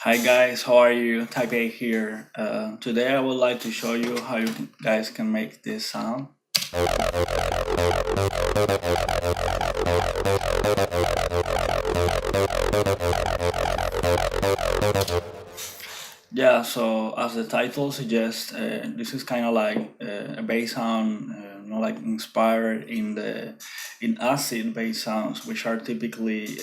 Hi guys, how are you? Type A here. Today I would like to show you how you guys can make this sound. Yeah, so as the title suggests, this is kind of like a bass sound, like inspired in acid bass sounds, which are typically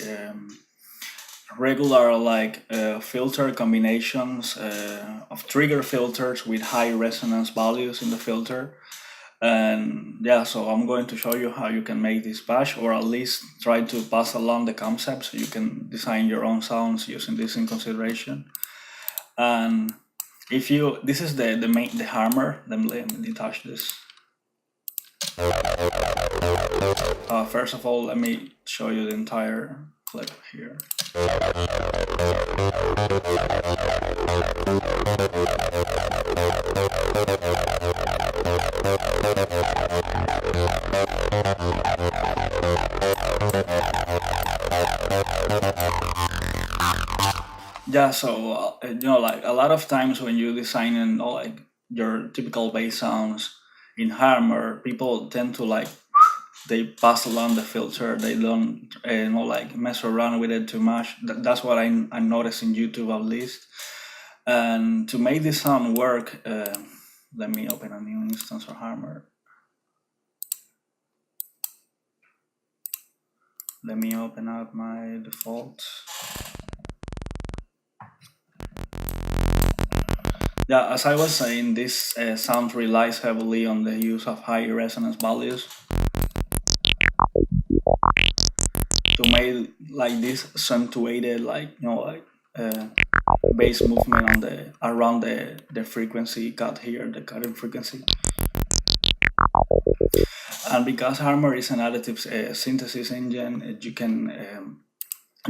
regular like filter combinations of trigger filters with high resonance values in the filter. And yeah, so I'm going to show you how you can make this bash, or at least try to pass along the concept so you can design your own sounds using this in consideration. And if you, this is the Harmor. Let me detach this. First of all, let me show you the entire clip here. Yeah, so like a lot of times when you design and like your typical bass sounds in Harmor, people tend to like they pass along the filter. They don't like mess around with it too much. That's what I noticed in YouTube at least. And to make this sound work, let me open a new instance of Harmor. Let me open up my default. Yeah, as I was saying, this sound relies heavily on the use of high resonance values to make like this accentuated, like like bass movement on the around the frequency cut here, the cutting frequency. And because Harmor is an additive synthesis engine, you can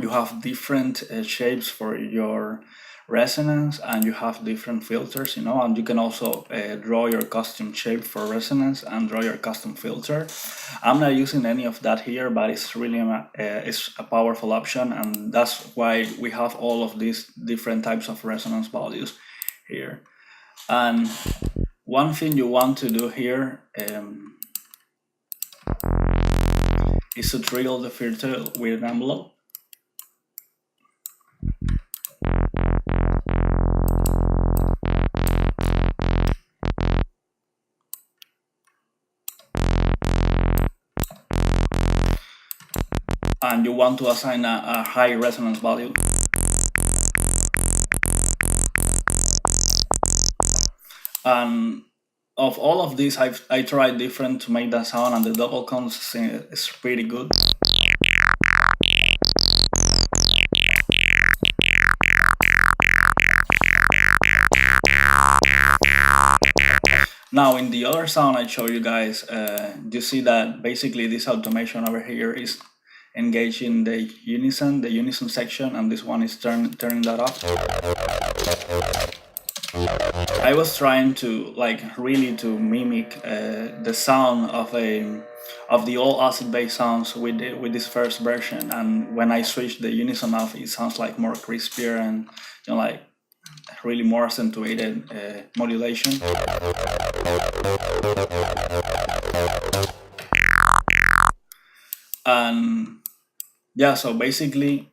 you have different shapes for your resonance, and you have different filters, and you can also draw your custom shape for resonance and draw your custom filter. I'm not using any of that here, but it's really it's a powerful option, and that's why we have all of these different types of resonance values here. And one thing you want to do here is to trigger the filter with an envelope. And you want to assign a high resonance value. And of all of these, I tried different to make that sound, and the double cons is pretty good. Now in the other sound I show you guys, you see that basically this automation over here is engaged in the unison section, and this one is turning that off. I was trying to like really to mimic the sound of the old acid bass sounds with this first version, and when I switched the unison off, it sounds like more crispier and like really more accentuated modulation. And yeah, so basically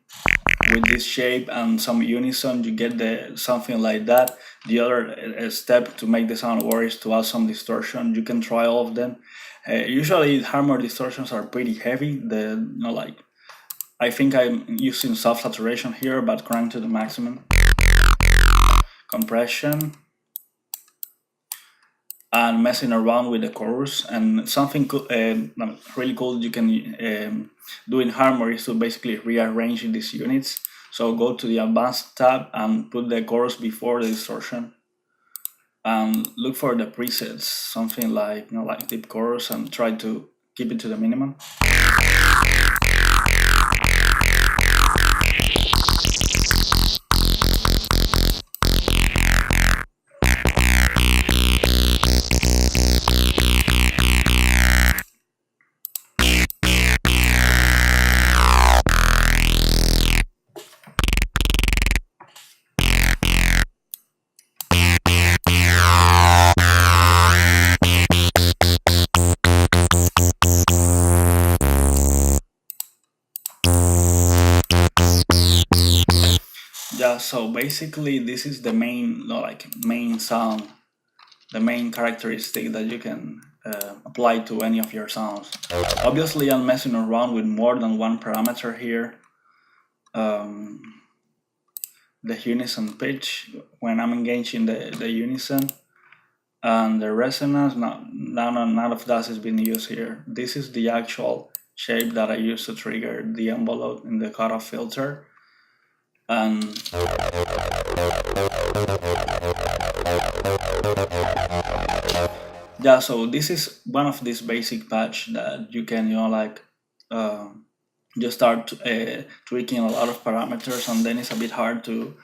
with this shape and some unison, you get something like that. The other step to make the sound work is to add some distortion. You can try all of them. Usually Harmor distortions are pretty heavy. Like I think I'm using soft saturation here, but crank to the maximum. Compression. And messing around with the chorus. And something really cool you can do in Harmor is to basically rearrange these units. So go to the advanced tab and put the chorus before the distortion, and look for the presets, something like like deep chorus, and try to keep it to the minimum. Yeah, so basically this is the main, like main sound, the main characteristic that you can apply to any of your sounds. Obviously, I'm messing around with more than one parameter here. Um, the unison pitch when I'm engaging the unison, and the resonance. None of that is being used here. This is the actual shape that I use to trigger the envelope in the cutoff filter. And yeah, so this is one of these basic patch that you can, like uh, just start tweaking a lot of parameters, and then it's a bit hard to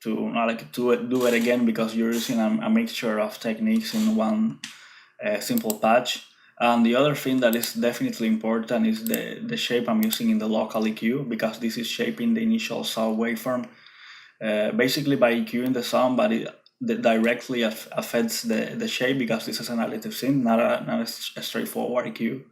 do it again because you're using a mixture of techniques in one simple patch. And the other thing that is definitely important is the shape I'm using in the local EQ, because this is shaping the initial sound waveform basically by EQing the sound, but it directly affects the shape, because this is an additive synth, not a straightforward EQ.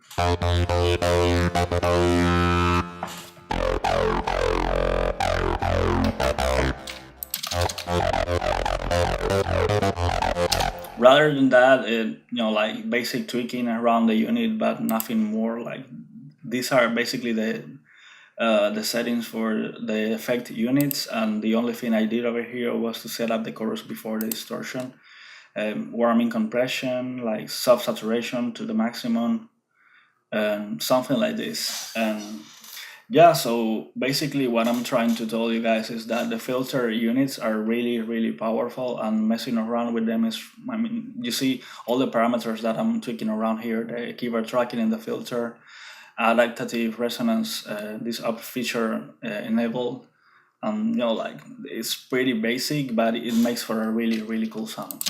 Rather than that, like basic tweaking around the unit, but nothing more. Like these are basically the settings for the effect units, and the only thing I did over here was to set up the chorus before the distortion, warming compression, like soft saturation to the maximum, something like this. And yeah, so basically what I'm trying to tell you guys is that the filter units are really, really powerful, and messing around with them is, I mean, you see all the parameters that I'm tweaking around here, the keyboard tracking in the filter, adaptive resonance, this up feature enabled. Like it's pretty basic, but it makes for a really, really cool sound.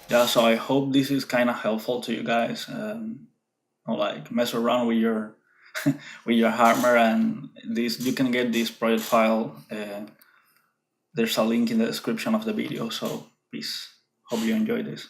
Yeah, so I hope this is kind of helpful to you guys. Like mess around with your with your Harmor, and this you can get this project file. There's a link in the description of the video. So peace. Hope you enjoy this.